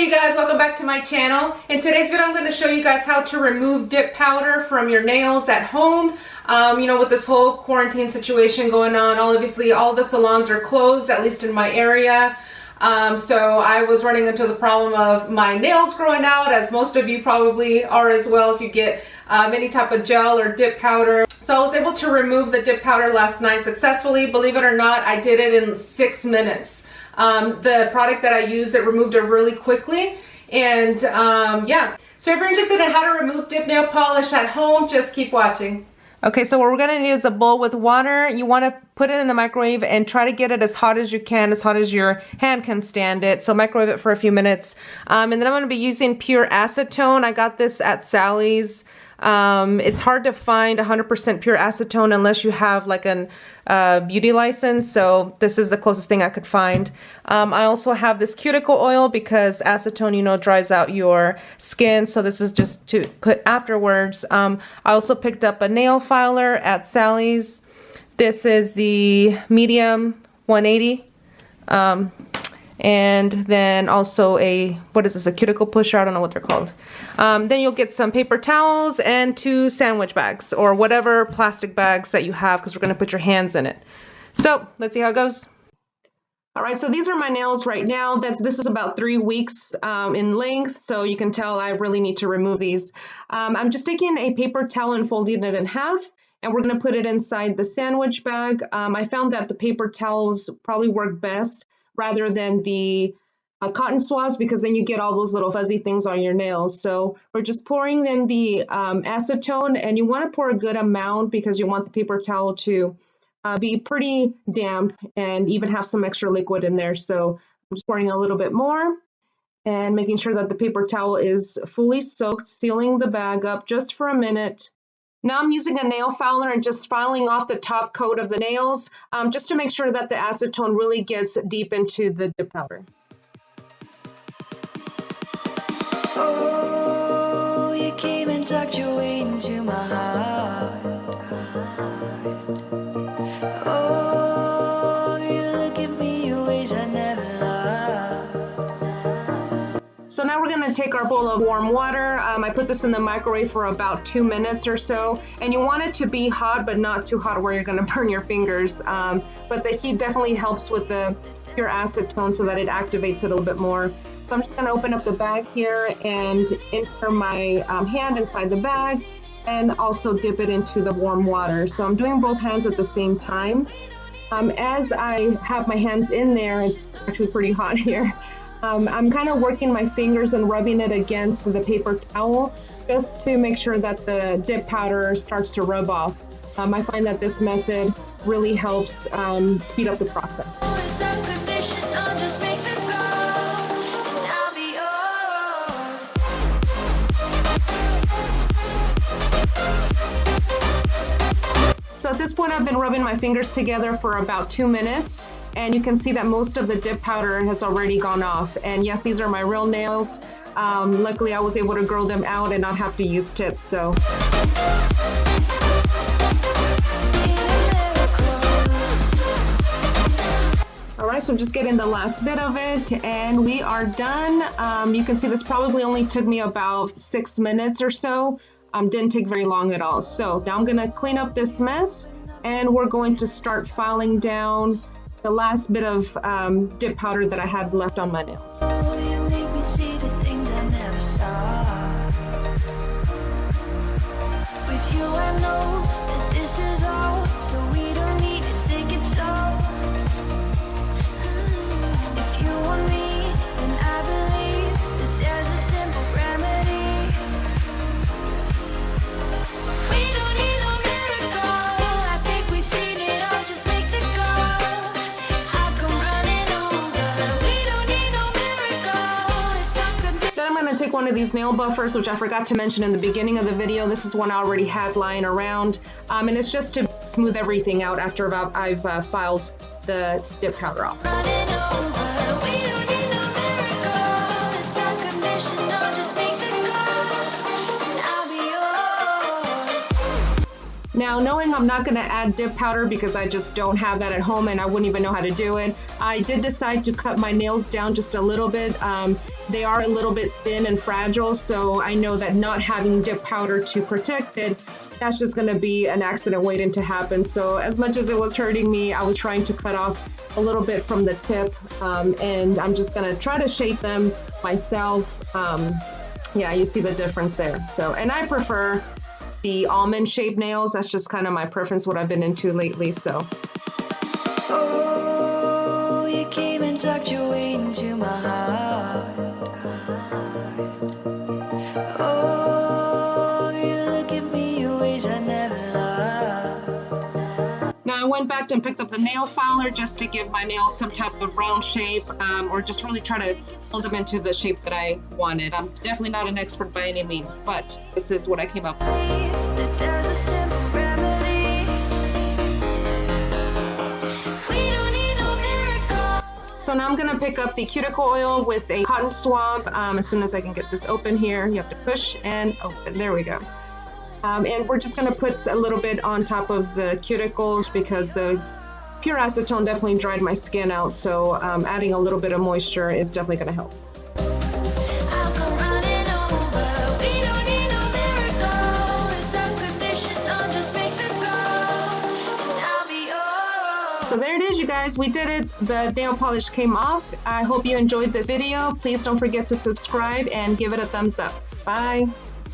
you guys, welcome back to my channel. In today's video I'm going to show you guys how to remove dip powder from your nails at home. You know, with this whole quarantine situation going on, obviously all the salons are closed, at least in my area. So I was running into the problem of my nails growing out, as most of you probably are as well if you get any type of gel or dip powder. So I was able to remove the dip powder last night successfully. Believe it or not, I did it in 6 minutes. The product that I used, it removed it really quickly, and yeah. So if you're interested in how to remove dip nail polish at home, just keep watching. Okay, so what we're gonna need is a bowl with water. You wanna put it in the microwave and try to get it as hot as you can, as hot as your hand can stand it. So microwave it for a few minutes. And then I'm gonna be using pure acetone. I got this at Sally's. It's hard to find 100% pure acetone unless you have like a beauty license, so this is the closest thing I could find. I also have this cuticle oil because acetone, you know, dries out your skin, so this is just to put afterwards. I also picked up a nail filer at Sally's. This is the medium 180. And then also a, what is this, a cuticle pusher, I don't know what they're called. Then you'll get some paper towels and 2 sandwich bags or whatever plastic bags that you have, because we're going to put your hands in it. So let's see how it goes. All right, so these are my nails right now. This is about 3 weeks in length, so you can tell I really need to remove these. I'm just taking a paper towel and folding it in half, and we're going to put it inside the sandwich bag. I found that the paper towels probably work best rather than the cotton swabs, because then you get all those little fuzzy things on your nails. So we're just pouring in the acetone, and you want to pour a good amount because you want the paper towel to be pretty damp and even have some extra liquid in there. So I'm just pouring a little bit more and making sure that the paper towel is fully soaked, sealing the bag up just for a minute. Now I'm using a nail filer and just filing off the top coat of the nails, just to make sure that the acetone really gets deep into the dip powder. Oh, you came and tucked your way into my heart. Oh, you look at me in ways I never loved. So now we're going to take our bowl of warm water. I put this in the microwave for about 2 minutes or so, and you want it to be hot but not too hot where you're going to burn your fingers. But the heat definitely helps with the pure acetone so that it activates it a little bit more. So I'm just going to open up the bag here and insert my hand inside the bag and also dip it into the warm water. So I'm doing both hands at the same time. As I have my hands in there, it's actually pretty hot here. I'm kind of working my fingers and rubbing it against the paper towel just to make sure that the dip powder starts to rub off. I find that this method really helps speed up the process. So at this point I've been rubbing my fingers together for about 2 minutes, and you can see that most of the dip powder has already gone off. And yes, these are my real nails. Luckily I was able to grow them out and not have to use tips. So alright, so I'm just getting the last bit of it and we are done. You can see this probably only took me about 6 minutes or so. Didn't take very long at all. So now I'm gonna clean up this mess, and we're going to start filing down the last bit of dip powder that I had left on my nails. Oh, you make me see the things I never saw. With you I know that this is all, so we don't need to take it slow. If you want me, then I believe that there's a simple remedy. We don't need no miracle. I think we've seen it all. Just make the call. I'll come running over. We don't need no miracle. It's unconditional. Then I'm going to take one of these nail buffers, which I forgot to mention in the beginning of the video. This is one I already had lying around, and it's just to smooth everything out after I've filed the dip powder off. Running over. We don't need no miracle. It's unconditional. Just make the call, and I'll be yours. Now, knowing I'm not gonna add dip powder because I just don't have that at home and I wouldn't even know how to do it, I did decide to cut my nails down just a little bit. They are a little bit thin and fragile, so I know that not having dip powder to protect it, that's just gonna be an accident waiting to happen. So as much as it was hurting me, I was trying to cut off a little bit from the tip, and I'm just gonna try to shape them myself. Yeah, you see the difference there. So, and I prefer the almond shaped nails. That's just kind of my preference, what I've been into lately. So Oh, you came and tucked your way into my heart. Oh, you look at me in ways I never loved. now I went back and picked up the nail filer just to give my nails some type of round shape, or just really try to mold them into the shape that I wanted. I'm definitely not an expert by any means, but this is what I came up with. That there's a simple remedy. We don't need no miracle. So now I'm gonna pick up the cuticle oil with a cotton swab. As soon as I can get this open here, you have to push and open. There we go. And we're just gonna put a little bit on top of the cuticles because the pure acetone definitely dried my skin out. So adding a little bit of moisture is definitely gonna help. I'll come running over. We don't need no miracle. It's unconditional. Just make the call, and I'll be yours. So there it is, you guys. We did it. The nail polish came off. I hope you enjoyed this video. Please don't forget to subscribe and give it a thumbs up. Bye.